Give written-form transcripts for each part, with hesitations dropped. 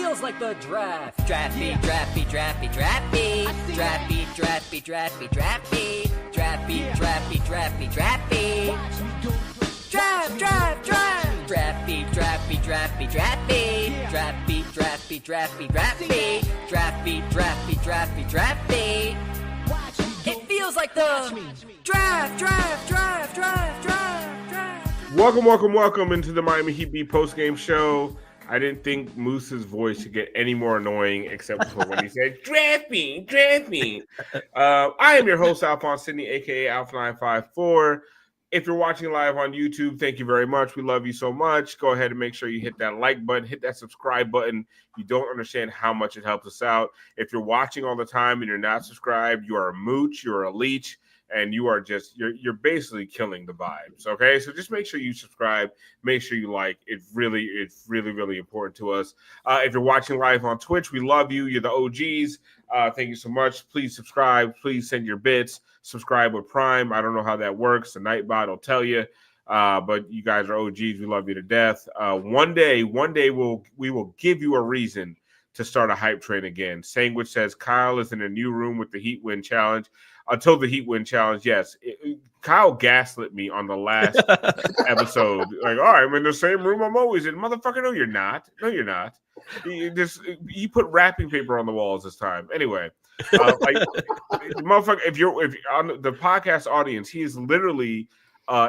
feels like the draft. Drafty, drafty, drafty, drafty. Drafty, drafty, drafty, drafty. Drafty, drafty, drafty, drafty. Draft, draft, draft. Drafty, drafty, drafty, drafty. Drafty, drafty, drafty, drafty. Drafty, drafty, drafty, drafty. It feels like the draft, draft, draft, draft, draft, draft. Welcome into the Miami Heat Beat postgame show. I didn't think Moose's voice should get any more annoying except for when he said, draft me, draft me. I am your host, Alphonse Sidney, a.k.a. Alpha954. If you're watching live on YouTube, thank you very much. We love you so much. Go ahead and make sure you hit that like button, hit that subscribe button. You don't understand how much it helps us out. If you're watching all the time and you're not subscribed, you are a mooch, you're a leech, and you are just you're basically killing the vibes. Okay, so just make sure you subscribe, make sure you like. It's really important to us. If you're watching live on Twitch, we love you. You're the OGs. Thank you so much. Please subscribe. Please send your bits. Subscribe with Prime. I don't know how that works. The Nightbot will tell you. But you guys are OGs. We love you to death. One day we will give you a reason to start a hype train again. Sandwich says Kyle is in a new room with the Heat Win Challenge. Until the Heat Win Challenge, yes. Kyle gaslit me on the last episode. Like, all right, I'm in the same room I'm always in. Motherfucker, no, you're not. No, you're not. You put wrapping paper on the walls this time. Anyway, motherfucker, if you're on the podcast audience, he is literally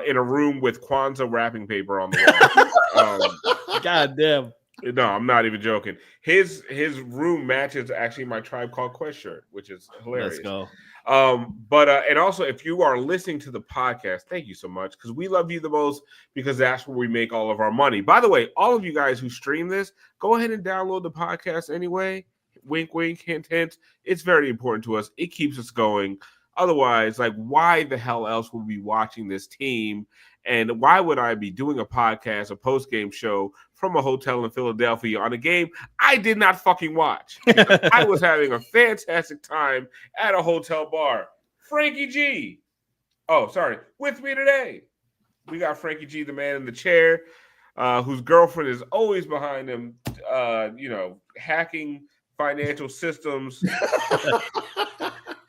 in a room with Kwanzaa wrapping paper on the wall. God damn. No, I'm not even joking. His room matches actually my Tribe Called Quest shirt, which is hilarious. Let's go. And also, if you are listening to the podcast, thank you so much, because we love you the most, because that's where we make all of our money. By the way, all of you guys who stream this, go ahead and download the podcast anyway. Wink, wink, hint, hint. It's very important to us. It keeps us going. Otherwise, like, why the hell else would we be watching this team? And why would I be doing a podcast, a post-game show from a hotel in Philadelphia on a game I did not fucking watch? I was having a fantastic time at a hotel bar. Franky G. Oh, sorry. With me today, we got Franky G, the man in the chair, whose girlfriend is always behind him, hacking financial systems.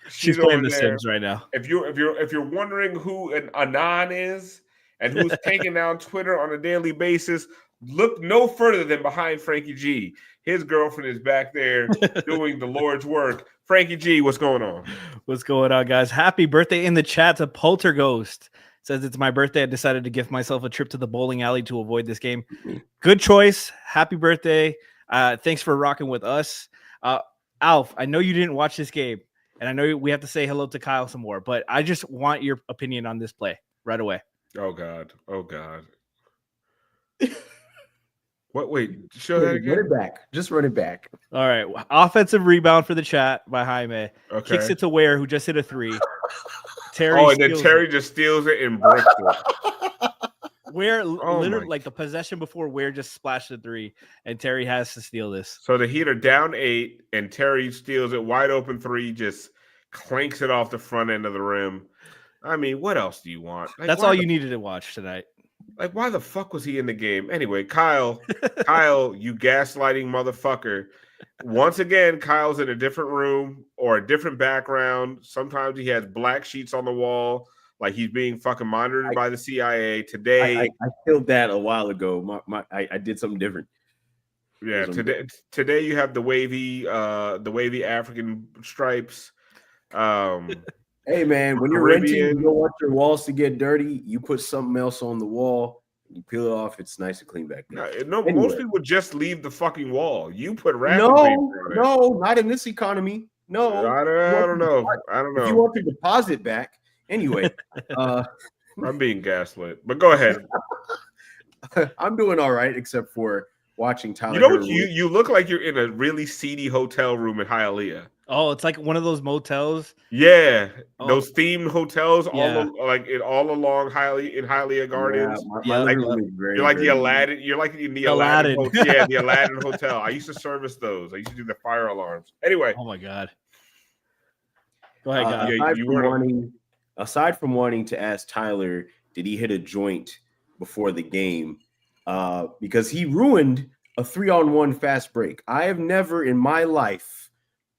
She's playing The Sims right now. If you're wondering who an Anon is and who's taking down Twitter on a daily basis, look no further than behind Franky G. His girlfriend is back there doing the Lord's work. Franky G, what's going on? What's going on, guys? Happy birthday in the chat to Polterghost. Says it's my birthday. I decided to gift myself a trip to the bowling alley to avoid this game. Good choice. Happy birthday. Thanks for rocking with us. Alf, I know you didn't watch this game, and I know we have to say hello to Kyle some more, but I just want your opinion on this play right away. Oh, God. What? Wait, show that again? Run it back. Just run it back. All right. Offensive rebound for the chat by Jaime. Okay. Kicks it to Ware, who just hit a three. Terry just steals it and bricks it. Ware, literally, like the possession before Ware just splashed the three, and Terry has to steal this. So the Heat are down 8, and Terry steals it. Wide open three, just clanks it off the front end of the rim. I mean, what else do you want? Like, that's all you needed to watch tonight. Like, why the fuck was he in the game? Anyway, Kyle, you gaslighting motherfucker. Once again, Kyle's in a different room or a different background. Sometimes he has black sheets on the wall, like he's being fucking monitored by the CIA. Today, I killed that a while ago. I did something different. Yeah, today you have the wavy African stripes. Hey man, when you're renting, you don't want your walls to get dirty. You put something else on the wall, you peel it off. It's nice and clean back there. No, anyway. Most people just leave the fucking wall. You put wrapping paper. No, not in this economy. No, I don't know. If you want the deposit back, anyway. I'm being gaslit, but go ahead. I'm doing all right, except for watching Tyler. You know what? You look like you're in a really seedy hotel room in Hialeah. Oh, it's like one of those motels. Yeah, those themed hotels, all along Hialeah Gardens. You're like the Aladdin. You're like in the Aladdin. The Aladdin Hotel. I used to service those. I used to do the fire alarms. Anyway. Oh my God. Go ahead, guys. Aside from wanting to ask Tyler, did he hit a joint before the game? Because he ruined a 3-on-1 fast break. I have never in my life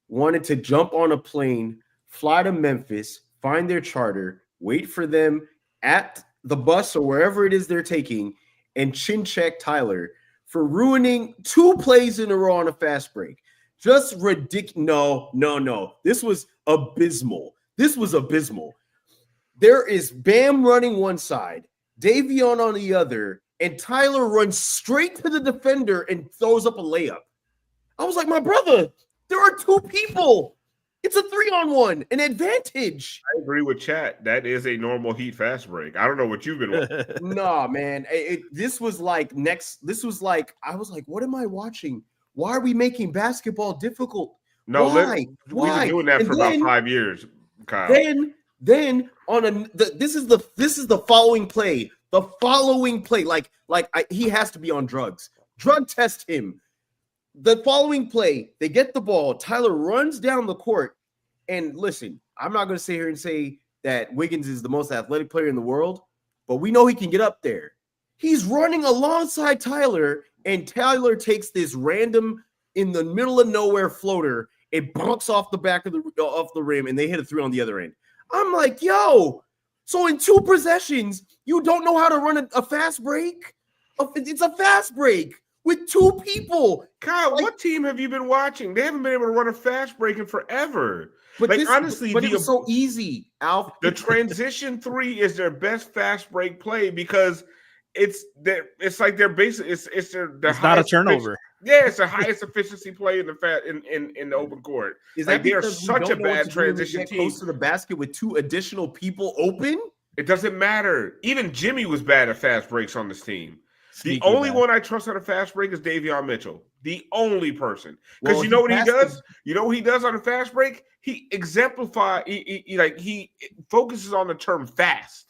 wanted to jump on a plane, fly to Memphis, find their charter, wait for them at the bus or wherever it is they're taking, and chin check Tyler for ruining 2 plays in a row on a fast break. Just ridiculous. No. This was abysmal. There is Bam running one side, Davion on the other, and Tyler runs straight to the defender and throws up a layup. I was like, my brother, there are 2 people. It's a 3-on-1, an advantage. I agree with Chat. That is a normal Heat fast break. I don't know what you've been watching. Nah, man. This was like, I was like, what am I watching? Why are we making basketball difficult? No, Why? We've been doing that for about 5 years, Kyle. Then this is the following play. The following play, he has to be on drugs. Drug test him. The following play, they get the ball. Tyler runs down the court. And listen, I'm not going to sit here and say that Wiggins is the most athletic player in the world, but we know he can get up there. He's running alongside Tyler, and Tyler takes this random in the middle of nowhere floater. It bumps off the back of the rim, and they hit a 3 on the other end. I'm like, yo, so in 2 possessions, you don't know how to run a fast break? It's a fast break with 2 people. Kyle, what team have you been watching? They haven't been able to run a fast break in forever. But honestly, it was so easy, Alf. The transition 3 is their best fast break play because it's like their basic. It's not a turnover. It's the highest efficiency play in the open court. Is that they are such a bad transition team? Close to the basket with 2 additional people open. It doesn't matter. Even Jimmy was bad at fast breaks on this team. The only one I trust on a fast break is Davion Mitchell. The only person. Because you know what he does? You know what he does on a fast break? He exemplifies, he focuses on the term fast.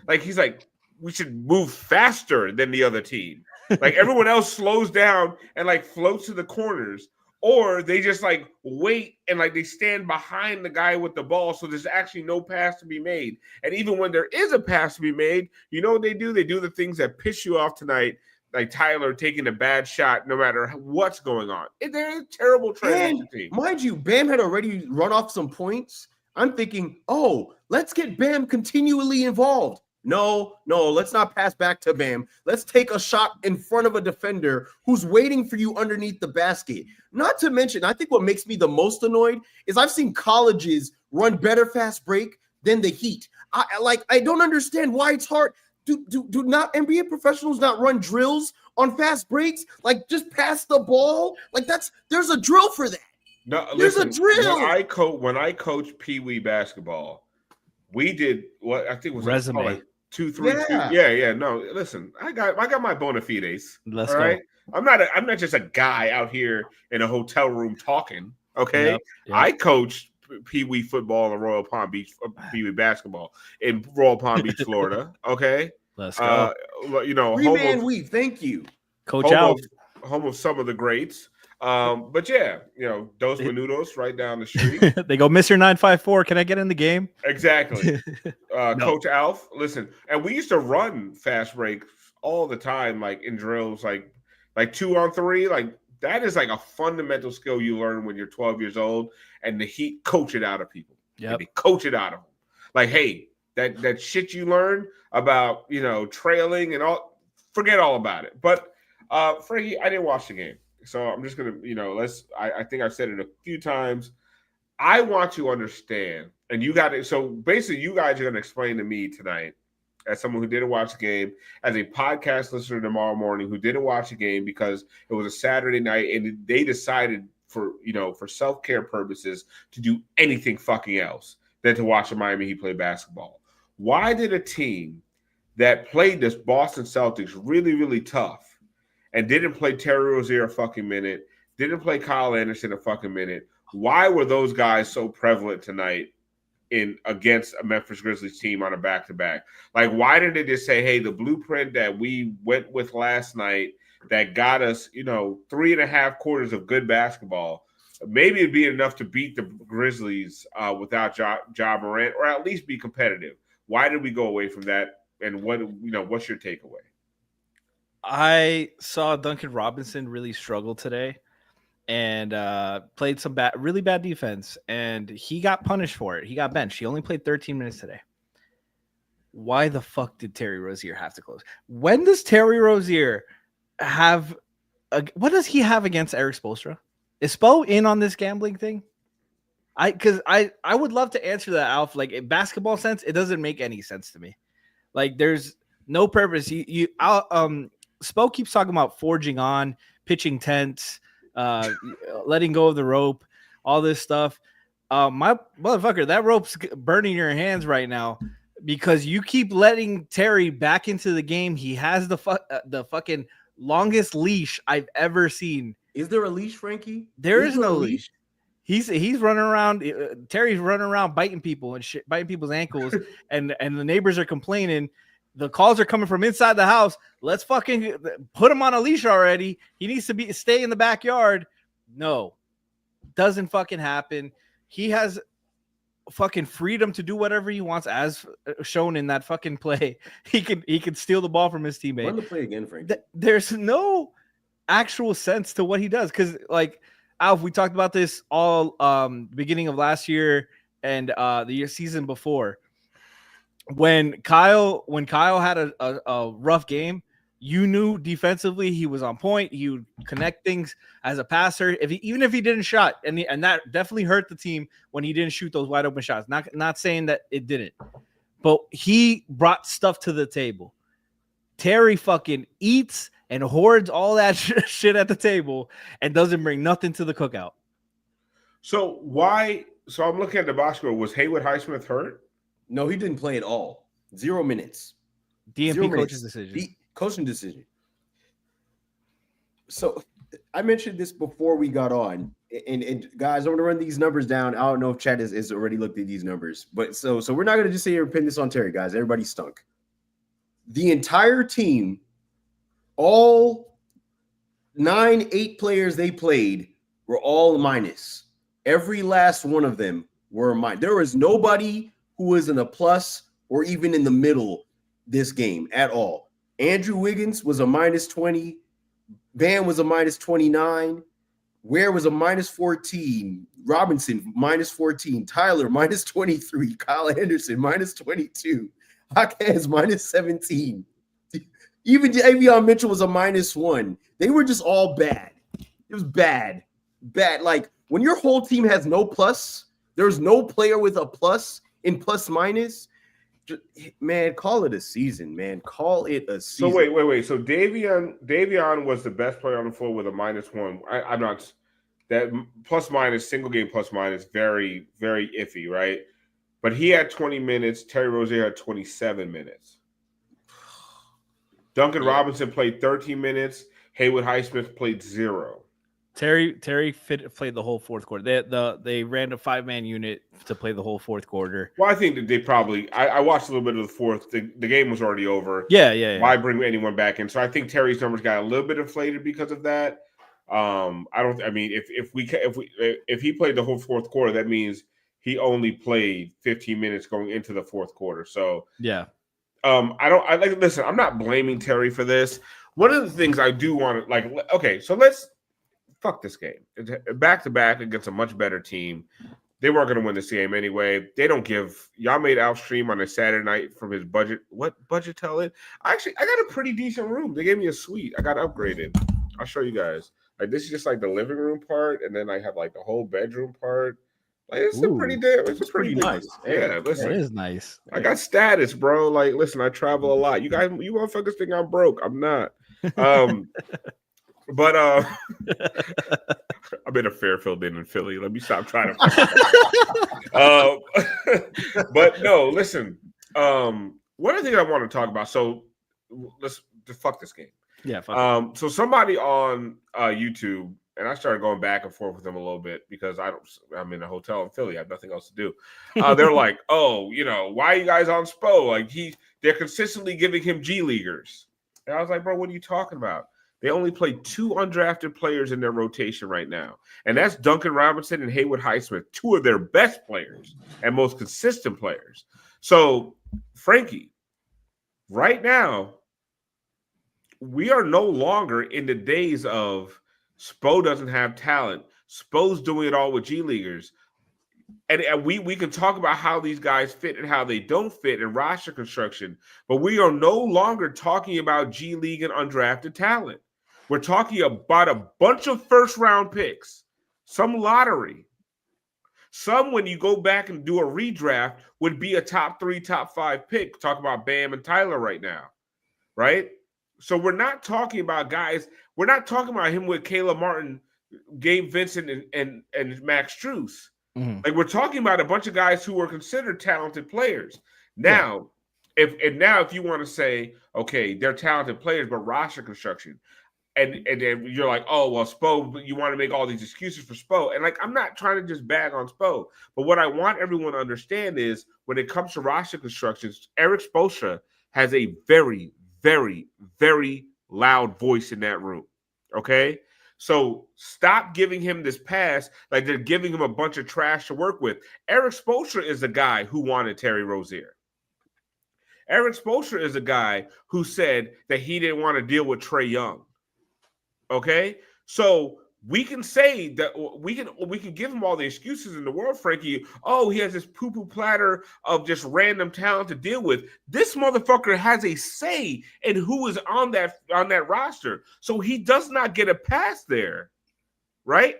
Like he's like, we should move faster than the other team. Like everyone else slows down and like floats to the corners. Or they just like wait and like they stand behind the guy with the ball. So there's actually no pass to be made. And even when there is a pass to be made, you know what they do? They do the things that piss you off tonight, like Tyler taking a bad shot no matter what's going on. They're a terrible transition team. Mind you, Bam had already run off some points. I'm thinking, oh, let's get Bam continually involved. No, let's not pass back to Bam. Let's take a shot in front of a defender who's waiting for you underneath the basket. Not to mention, I think what makes me the most annoyed is I've seen colleges run better fast break than the Heat. I don't understand why it's hard. Do not NBA professionals not run drills on fast breaks? Like just pass the ball? There's a drill for that. No, there's listen, a drill. When I coached Pee Wee basketball, we did what I think was resume. Like 2, 3, 2. Yeah. No, listen, I got my bona fides. Let's all go. Right? I'm not just a guy out here in a hotel room talking. Okay, Yep. I coached Pee Wee football in Royal Palm Beach, Pee Wee basketball in Royal Palm Beach, Florida. Okay, let's go. Three-man weave. Thank you, Coach Alf. Home of some of the greats. But yeah, Dos Minutos right down the street. They go, Mr. 954, can I get in the game? Exactly. Coach Alf, listen, and we used to run fast breaks all the time, like in drills, like 2-on-3. Like that is like a fundamental skill you learn when you're 12 years old, and the Heat coach it out of people. Yeah, they coach it out of them. Like, hey, that shit you learned about trailing and all, forget all about it. But Franky, I didn't watch the game. So I'm just going to, I think I've said it a few times. I want to understand, and you got it. So basically you guys are going to explain to me tonight, as someone who didn't watch the game, as a podcast listener tomorrow morning who didn't watch the game because it was a Saturday night and they decided for self-care purposes to do anything fucking else than to watch the Miami Heat play basketball. Why did a team that played this Boston Celtics really, really tough and didn't play Terry Rozier a fucking minute, didn't play Kyle Anderson a fucking minute, why were those guys so prevalent tonight against a Memphis Grizzlies team on a back-to-back? Like, why didn't they just say, hey, the blueprint that we went with last night that got us, 3.5 quarters of good basketball, maybe it'd be enough to beat the Grizzlies without Ja Morant, or at least be competitive? Why did we go away from that? And what's your takeaway? I saw Duncan Robinson really struggle today and played some really bad defense, and he got punished for it. He got benched. He only played 13 minutes today. Why the fuck did Terry Rozier have to close? When does Terry Rozier have what does he have against Eric Spoelstra? Is Spo in on this gambling thing? Because I would love to answer that, Alf. Like in basketball sense, it doesn't make any sense to me. Like there's no purpose. Spo keeps talking about forging on, pitching tents, letting go of the rope, all this stuff. My motherfucker, that rope's burning your hands right now because you keep letting Terry back into the game. He has the fucking longest leash I've ever seen. Is there a leash, Frankie? There is no leash. He's running around. Terry's running around biting people and shit, biting people's ankles, and the neighbors are complaining. The calls are coming from inside the house. Let's fucking put him on a leash already. He needs to stay in the backyard. No, doesn't fucking happen. He has fucking freedom to do whatever he wants, as shown in that fucking play. He can steal the ball from his teammate. Run the play again, Frankie. There's no actual sense to what he does because like. Alf, we talked about this all beginning of last year and the season before. When Kyle had a rough game, you knew defensively he was on point. He would connect things as a passer. Even if he didn't shot, and that definitely hurt the team when he didn't shoot those wide open shots. Not saying that it didn't, but he brought stuff to the table. Terry fucking eats and hoards all that shit at the table and doesn't bring nothing to the cookout. So I'm looking at the box score. Was Haywood Highsmith hurt? No, he didn't play at all. 0 minutes. DNP coach's decision. Coaching decision. So I mentioned this before we got on. And guys, I'm going to run these numbers down. I don't know if Chad has already looked at these numbers. But so we're not going to just sit here and pin this on Terry, guys. Everybody stunk. The entire team, all 8 players they played were all minus. Every last one of them were a minus. There was nobody who was in a plus or even in the middle this game at all. Andrew Wiggins was a minus 20. Bam was a minus 29. Ware was a minus 14. Robinson, minus 14. Tyler, minus 23. Kyle Anderson, minus 22. Hawkins, minus 17. Even Avion Mitchell was a minus 1. They were just all bad. It was bad. Bad. Like, when your whole team has no plus, there's no player with a plus in plus minus, man, call it a season, man. Call it a season. So wait. So Davion was the best player on the floor with a minus 1. I'm not – that plus minus, single game plus minus, very, very iffy, right? But he had 20 minutes. Terry Rozier had 27 minutes. Duncan Robinson played 13 minutes. Haywood Highsmith played 0. Terry played the whole fourth quarter. They ran a 5-man unit to play the whole fourth quarter. Well, I think that they probably – I watched a little bit of the fourth. The game was already over. Yeah. Why bring anyone back in? So I think Terry's numbers got a little bit inflated because of that. If he played the whole fourth quarter, that means he only played 15 minutes going into the fourth quarter. So yeah. Listen, I'm not blaming Terry for this. One of the things I do want to okay, so let's fuck this game. Back to back against a much better team. They weren't going to win this game anyway. They don't give y'all made Alf stream on a Saturday night from his budget. What budget tell it? I got a pretty decent room. They gave me a suite. I got upgraded. I'll show you guys. Like, this is just like the living room part, and then I have like the whole bedroom part. Like, it's pretty nice. Yeah, listen, it is nice. I got status, bro. Like, listen, I travel a lot. You motherfuckers think I'm broke. I'm not. But I'm in a Fairfield Inn in Philly. Let me stop trying to. But no, listen. One of the things I want to talk about. So let's just fuck this game. Yeah. Fuck so somebody on YouTube, and I started going back and forth with them a little bit because I'm in a hotel in Philly. I have nothing else to do. They're like, oh, why are you guys on Spo? Like they're consistently giving him G Leaguers. And I was like, bro, what are you talking about? They only play 2 undrafted players in their rotation right now. And that's Duncan Robinson and Haywood Highsmith, 2 of their best players and most consistent players. So, Franky, right now, we are no longer in the days of Spo doesn't have talent. Spo's doing it all with G Leaguers. And we can talk about how these guys fit and how they don't fit in roster construction, but we are no longer talking about G League and undrafted talent. We're talking about a bunch of first-round picks, some lottery. Some, when you go back and do a redraft, would be a top 3, top 5 pick. Talk about Bam and Tyler right now, right? So we're not talking about guys. We're not talking about him with Caleb Martin, Gabe Vincent, and Max Strus. Mhm. Like, we're talking about a bunch of guys who were considered talented players. Now, if you want to say, okay, they're talented players, but roster construction, and then you're like, oh, well, Spo, you want to make all these excuses for Spo. And, like, I'm not trying to just bag on Spo. But what I want everyone to understand is when it comes to roster constructions, Eric Spoelstra has a very, very, very loud voice in that room, okay? So stop giving him this pass like they're giving him a bunch of trash to work with. Eric Spoelstra is the guy who wanted Terry Rozier. Eric Spoelstra is a guy who said that he didn't want to deal with Trae Young. Okay, so we can say that we can give him all the excuses in the world, Franky. Oh, he has this poo-poo platter of just random talent to deal with. This motherfucker has a say in who is on that roster, so he does not get a pass there, right?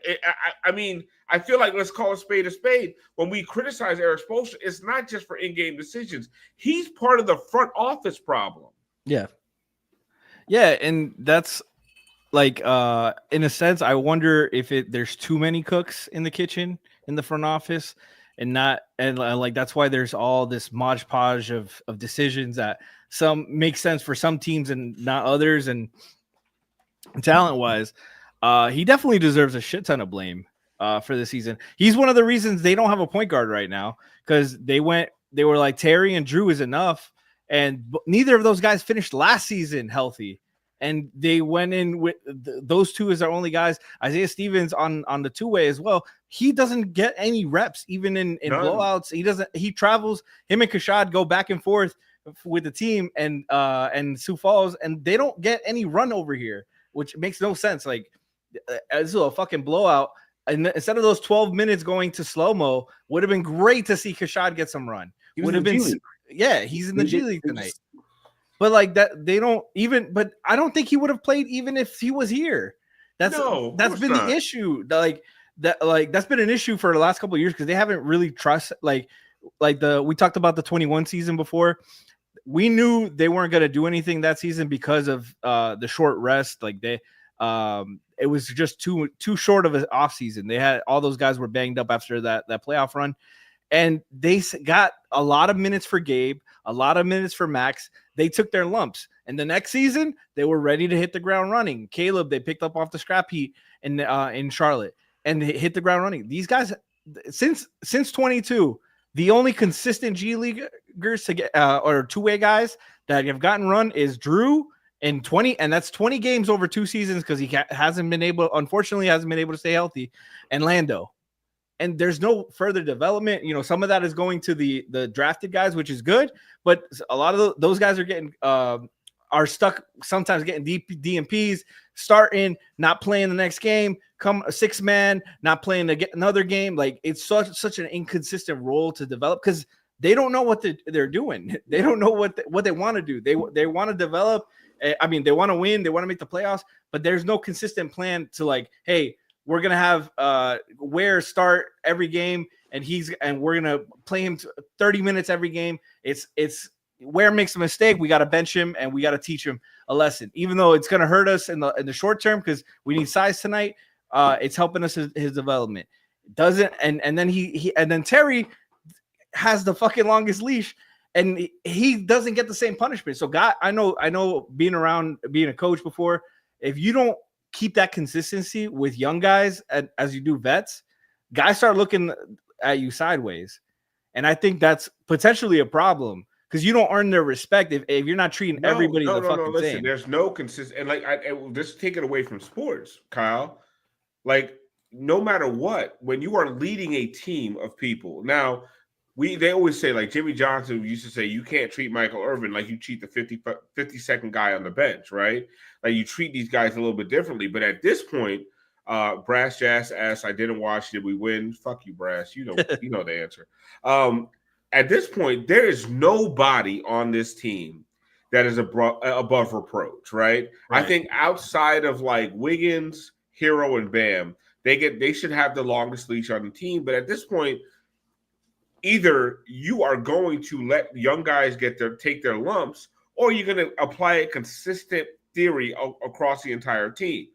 I mean, I feel like let's call a spade. When we criticize Eric Spoelstra, it's not just for in-game decisions. He's part of the front office problem. Yeah, and that's. Like, in a sense, I wonder if there's too many cooks in the kitchen in the front office, and like that's why there's all this modge podge of decisions that some make sense for some teams and not others. And talent wise, he definitely deserves a shit ton of blame for the season. He's one of the reasons they don't have a point guard right now, because they were like Terry and Drew is enough, and neither of those guys finished last season healthy. And they went in with those two as their only guys. Isaiah Stevens on the two-way as well. He doesn't get any reps, even in blowouts. He travels. Him and Kashad go back and forth with the team and Sioux Falls, and they don't get any run over here, which makes no sense. Like, this is a fucking blowout. And instead of those 12 minutes going to slow-mo, would have been great to see Kashad get some run. Would have been, he's in the G League tonight. But like that, they don't even. But I don't think he would have played even if he was here. That's been the issue. That's been an issue for the last couple of years because they haven't really we talked about the 21 season before. We knew they weren't going to do anything that season because of the short rest. Like it was just too short of an off season. They had all those guys were banged up after that playoff run, and they got a lot of minutes for Gabe, a lot of minutes for Max. They took their lumps, and the next season they were ready to hit the ground running. Caleb, they picked up off the scrap heap in Charlotte, and they hit the ground running. These guys, since 22, the only consistent G Leaguers to get or two-way guys that have gotten run is Drew in 20, and that's 20 games over 2 seasons because he hasn't been able to stay healthy, and Lando. And there's no further development. You know, some of that is going to the drafted guys, which is good. But a lot of those guys are getting are stuck sometimes getting DMPs, starting, not playing the next game, come a 6-man, not playing another game. Like, it's such an inconsistent role to develop because they don't know what they're doing. They don't know what they want to do. They want to develop. I mean, they want to win. They want to make the playoffs. But there's no consistent plan to like, hey, we're gonna have Ware start every game, and we're gonna play him 30 minutes every game. It's Ware makes a mistake, we gotta bench him and we gotta teach him a lesson. Even though it's gonna hurt us in the short term because we need size tonight, it's helping us his development. It doesn't, and then and then Terry has the fucking longest leash, and he doesn't get the same punishment. So, God, I know, being a coach before, if you don't keep that consistency with young guys as you do vets, guys start looking at you sideways. And I think that's potentially a problem because you don't earn their respect if you're not treating everybody the fucking listen, same. There's no consistent, and like I just take it away from sports, Kyle. Like, no matter what, when you are leading a team of people, now they always say, like Jimmy Johnson used to say, you can't treat Michael Irvin like you treat the 52nd guy on the bench, right? Like you treat these guys a little bit differently. But at this point, Brass Jazz asks, I didn't watch. Did we win? Fuck you, Brass. You know the answer. At this point, there is nobody on this team that is above reproach, right? I think outside of like Wiggins, Hero, and Bam, they should have the longest leash on the team. But at this point, either you are going to let young guys take their lumps, or you're going to apply a consistent theory across the entire team.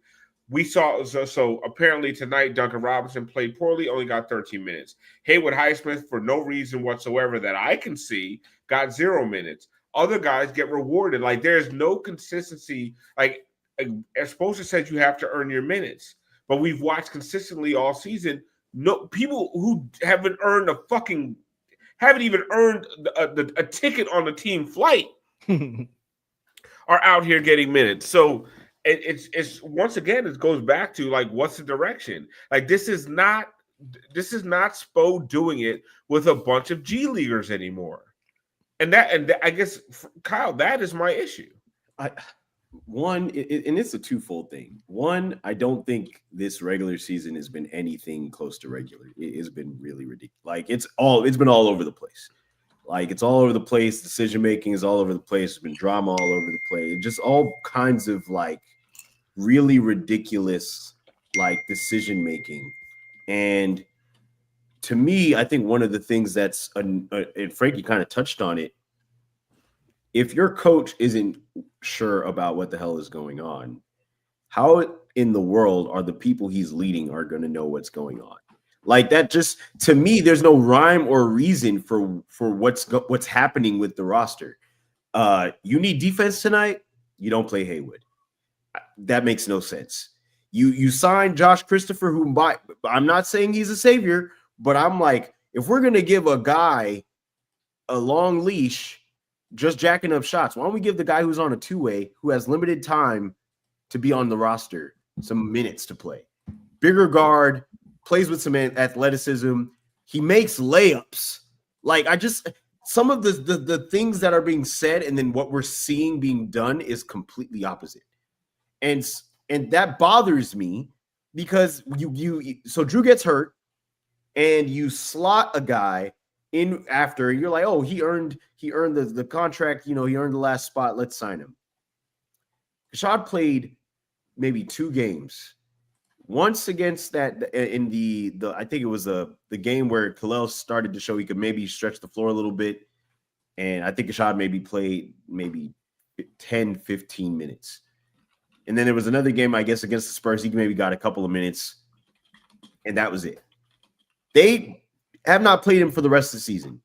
We saw so apparently tonight Duncan Robinson played poorly, only got 13 minutes. Haywood Highsmith, for no reason whatsoever that I can see, got 0 minutes. Other guys get rewarded. Like there's no consistency. Like Spoelstra said, you have to earn your minutes, but we've watched consistently all season. No people who haven't even earned a ticket on the team flight are out here getting minutes. So it's once again, it goes back to like, what's the direction? Like this is not Spo doing it with a bunch of G leaguers anymore. And I guess, Kyle, that is my issue. And it's a twofold thing. One, I don't think this regular season has been anything close to regular. It has been really ridiculous. Like it's been all over the place. Like it's all over the place. Decision making is all over the place. There's been drama all over the place. Just all kinds of like really ridiculous like decision making. And to me, I think one of the things that's and Franky kind of touched on it. If your coach isn't sure about what the hell is going on, how in the world are the people he's leading are going to know what's going on? Like that just, to me, there's no rhyme or reason for what's happening with the roster. You need defense tonight, you don't play Haywood. That makes no sense. You sign Josh Christopher, who I'm not saying he's a savior, but I'm like, if we're going to give a guy a long leash, just jacking up shots, why don't we give the guy who's on a two-way, who has limited time to be on the roster, some minutes to play? Bigger guard, plays with some athleticism. He makes layups. Like some of the things that are being said and then what we're seeing being done is completely opposite. And that bothers me because so Drew gets hurt and you slot a guy in after, you're like, oh, he earned the contract, he earned the last spot, let's sign him. Kashad played maybe 2 games. Once against that in the I think it was the game where Khalil started to show he could maybe stretch the floor a little bit. And I think Kashad maybe played 10, 15 minutes. And then there was another game, I guess, against the Spurs. He maybe got a couple of minutes. And that was it. They have not played him for the rest of the season.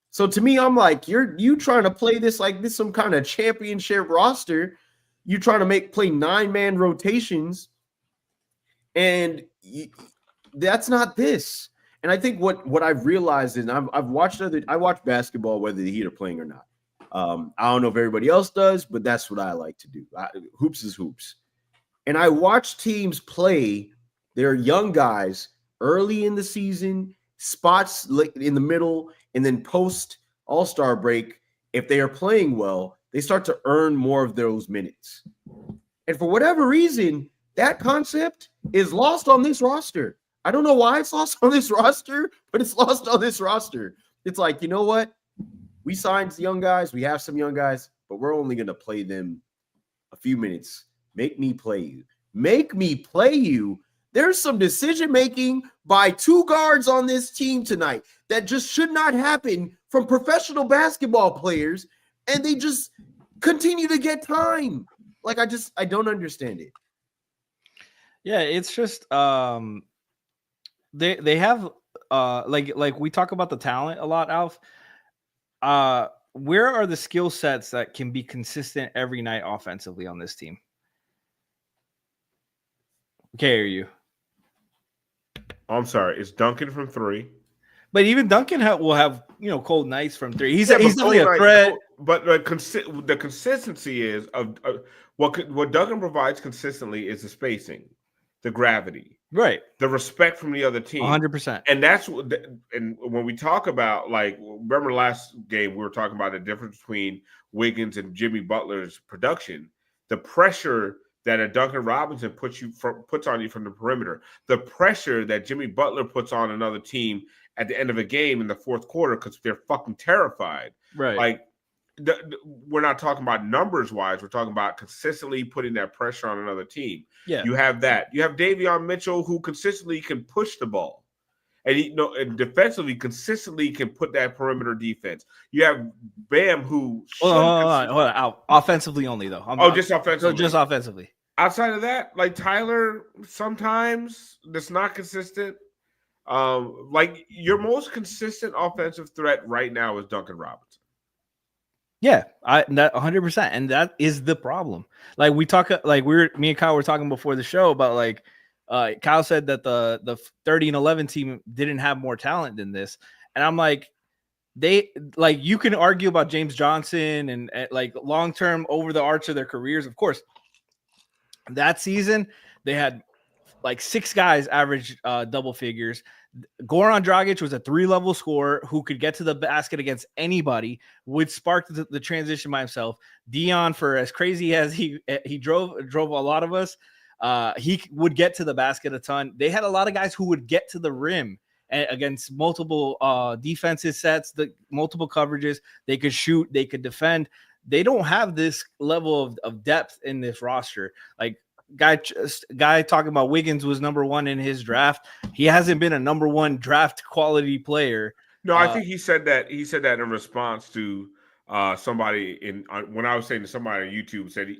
So to me, I'm like, you trying to play this like this some kind of championship roster. You trying to play 9-man rotations. And that's not this. And I think what I've realized is I watch basketball, whether the Heat are playing or not. I don't know if everybody else does, but that's what I like to do. Hoops is hoops. And I watch teams play their young guys early in the season, spots in the middle, and then post All-Star break. If they are playing well, they start to earn more of those minutes. And for whatever reason, that concept is lost on this roster. I don't know why it's lost on this roster, but it's lost on this roster. It's like, you know what? We signed young guys. We have some young guys, but we're only going to play them a few minutes. Make me play you. Make me play you. There's some decision-making by 2 guards on this team tonight that just should not happen from professional basketball players, and they just continue to get time. Like, I don't understand it. Yeah, it's just they have like we talk about the talent a lot, Alf. Where are the skill sets that can be consistent every night offensively on this team? Okay, are you? I'm sorry. It's Duncan from 3. But even Duncan will have cold nights from 3. He's definitely a threat. But the consistency is of what Duncan provides consistently is the spacing, the gravity. Right. The respect from the other team. 100%. And that's what, and when we talk about, like, remember last game, we were talking about the difference between Wiggins and Jimmy Butler's production, the pressure that a Duncan Robinson puts on you from the perimeter, the pressure that Jimmy Butler puts on another team at the end of a game in the fourth quarter because they're fucking terrified. Right. Like, we're not talking about numbers wise. We're talking about consistently putting that pressure on another team. Yeah. You have that. You have Davion Mitchell, who consistently can push the ball, and and defensively consistently can put that perimeter defense. You have Bam, who hold on. Offensively only though. Just offensively. Just offensively. Outside of that, like Tyler, sometimes that's not consistent. Like your most consistent offensive threat right now is Duncan Robinson. Yeah, that 100%, and that is the problem. Like me and Kyle were talking before the show about like Kyle said that the 30-11 team didn't have more talent than this, and I'm like, you can argue about James Johnson and like long term over the arch of their careers. Of course, that season they had like 6 guys average double figures. Goran Dragic was a 3-level scorer who could get to the basket against anybody, would spark the transition by himself. Dion, for as crazy as he drove a lot of us, he would get to the basket a ton. They had a lot of guys who would get to the rim against multiple defensive sets, the multiple coverages. They could shoot, they could defend. They don't have this level of depth in this roster. Like, guy talking about Wiggins was number 1 in his draft. He hasn't been a number 1 draft quality player. No, I think he said that in response to somebody when I was saying to somebody on YouTube said he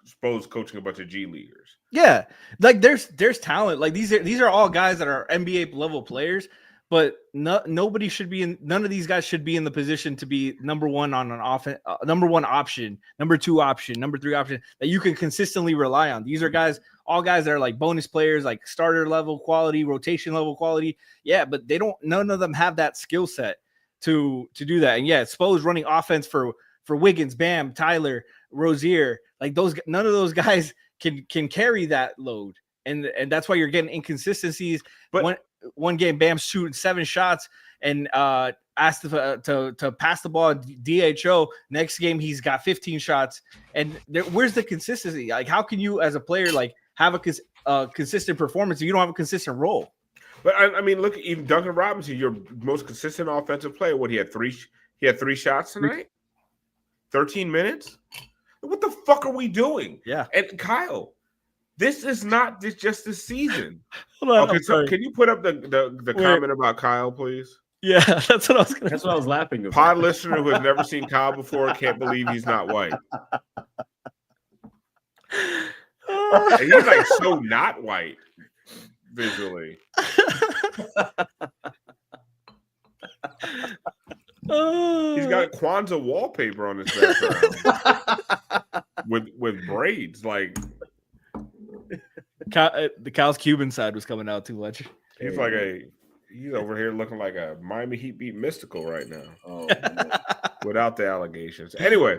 supposed coaching a bunch of G leaguers. Yeah, like there's talent. Like these are all guys that are NBA level players, but nobody should be in. None of these guys should be in the position to be number 1 on an offense, number 1 option, number 2 option, number 3 option that you can consistently rely on. These are all guys that are like bonus players, like starter level quality, rotation level quality. Yeah, but none of them have that skill set to do that. And yeah, Spo's running offense for Wiggins, Bam, Tyler, Rozier. Like none of those guys can carry that load. And that's why you're getting inconsistencies. But one game, Bam's shooting 7 shots and asked to pass the ball DHO. Next game, he's got 15 shots. And where's the consistency? Like, how can you, as a player, like have a consistent performance if you don't have a consistent role? But I mean, look, even Duncan Robinson, your most consistent offensive player. What, he had 3 shots tonight, 13 minutes. What the fuck are we doing? Yeah. And Kyle, this is not just this season. Hold on, okay, so can you put up the comment about Kyle, please? Yeah, that's what I was That's what I was laughing about. Pod listener who has never seen Kyle before can't believe he's not white. And he's like so not white visually. He's got Kwanzaa wallpaper on his background with braids. Like the Kyle's Cuban side was coming out too much. He's he's over here looking like a Miami Heat beat Mystical right now. Oh, without the allegations. Anyway,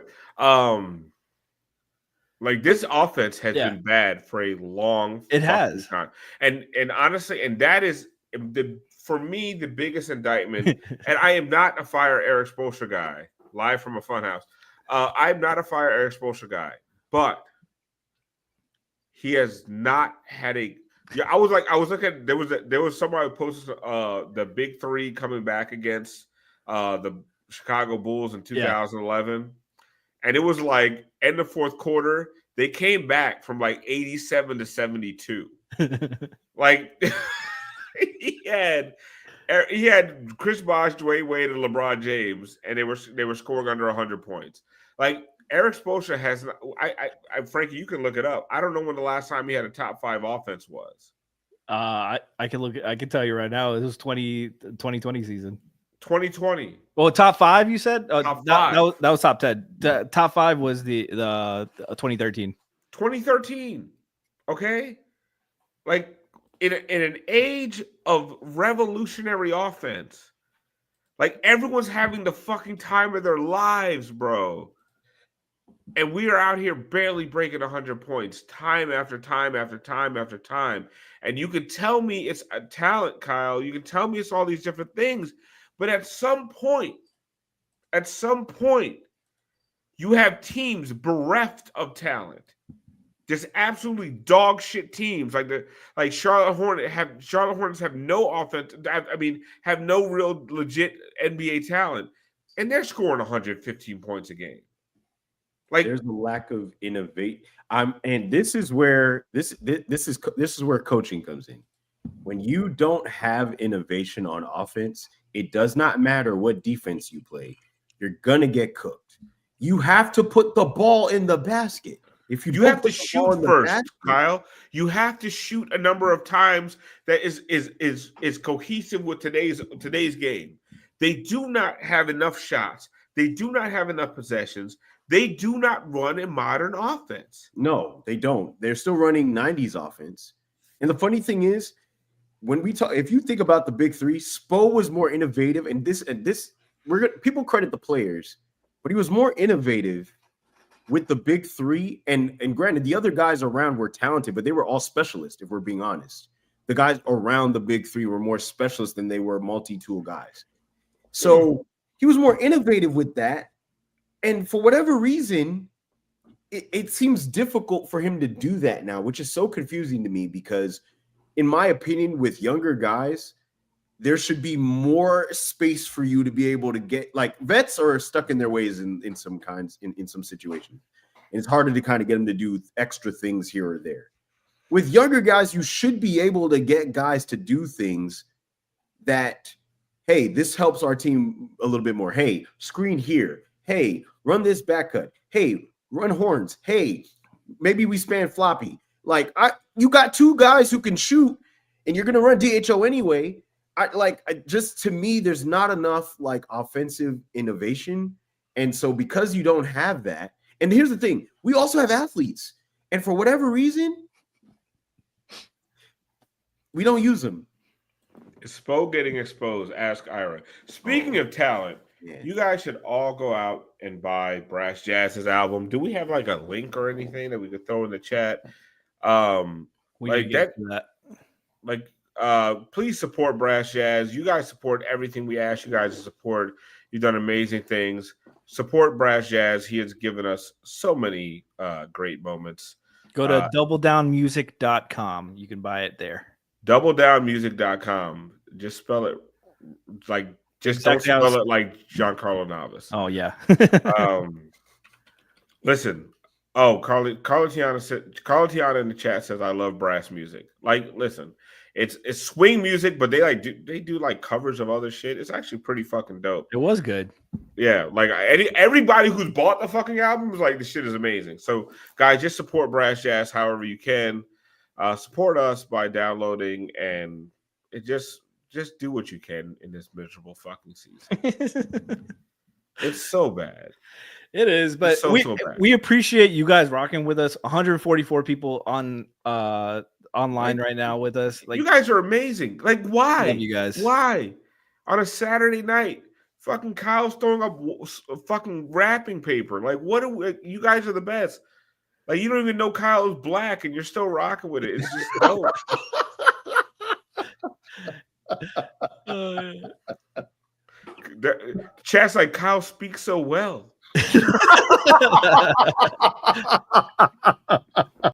like this offense has been bad for a long time. And honestly, and that is for me the biggest indictment. And I am not a fire Eric Spoelstra guy, live from a funhouse. I'm not a fire Eric Spoelstra guy, but he has not had a. Yeah, I was looking. There was somebody who posted the big 3 coming back against the Chicago Bulls in 2011, and it was like end of fourth quarter. They came back from like 87 to 72. Like he had Chris Bosh, Dwayne Wade, and LeBron James, and they were scoring under 100 points. Like Eric Spoelstra has. I Franky, you can look it up. I don't know when the last time he had a top 5 offense was. I can look. I can tell you right now. It was 2020 season. 2020. Well, top 5, you said? Top 5. That was top 10. The top 5 was the 2013. 2013. Okay? Like, in an age of revolutionary offense, like, everyone's having the fucking time of their lives, bro. And we are out here barely breaking 100 points time after time after time after time. And you can tell me it's a talent, Kyle. You can tell me it's all these different things. But at some point, you have teams bereft of talent. Just absolutely dog shit teams like Charlotte Hornets have no offense. I mean, have no real legit NBA talent, and they're scoring 115 points a game. Like there's a lack of innovate. And this is where this is where coaching comes in. When you don't have innovation on offense, it does not matter what defense you play. You're gonna get cooked. You have to put the ball in the basket. If you have to shoot first, Kyle. You have to shoot a number of times that is cohesive with today's game. They do not have enough shots. They do not have enough possessions. They do not run a modern offense. No, they don't. They're still running 90s offense. And the funny thing is, when we talk, if you think about the big three, Spo was more innovative, and people credit the players, but he was more innovative with the big three. And granted, the other guys around were talented, but they were all specialists, if we're being honest. The guys around the big three were more specialists than they were multi-tool guys. So he was more innovative with that. And for whatever reason, it seems difficult for him to do that now, which is so confusing to me because, in my opinion, with younger guys, there should be more space for you to be able to get, like, vets are stuck in their ways in some situations. And it's harder to kind of get them to do extra things here or there. With younger guys, you should be able to get guys to do things that, hey, this helps our team a little bit more. Hey, screen here. Hey, run this back cut. Hey, run horns. Hey, maybe we span floppy. Like, you got two guys who can shoot, and you're gonna run DHO anyway. To me, there's not enough like offensive innovation, and so because you don't have that, and here's the thing: we also have athletes, and for whatever reason, we don't use them. Is Spo getting exposed? Ask Ira. Speaking of talent. Yeah. You guys should all go out and buy Brass Jazz's album. Do we have like a link or anything that we could throw in the chat? Please support Brass Jazz. You guys support everything we ask you guys to support. You've done amazing things. Support Brass Jazz. He has given us so many great moments. Go to doubledownmusic.com. You can buy it there. Doubledownmusic.com. Just spell it like. Just don't spell it like Giancarlo Navas. Oh, yeah. Listen. Oh, Carlitiana in the chat says, I love brass music. Like, listen, it's swing music, but they do like covers of other shit. It's actually pretty fucking dope. It was good. Yeah. Like everybody who's bought the fucking album was like, this shit is amazing. So, guys, just support Brass Jazz however you can. Support us by downloading, and it just do what you can in this miserable fucking season. It's so bad. It is, but we appreciate you guys rocking with us. 144 people on online right now with us. Like, you guys are amazing. Like, why? Love you guys. Why? On a Saturday night, fucking Kyle's throwing up fucking wrapping paper. Like, you guys are the best. Like, you don't even know Kyle is black, and you're still rocking with it. It's just dope. Chat's like, Kyle speaks so well.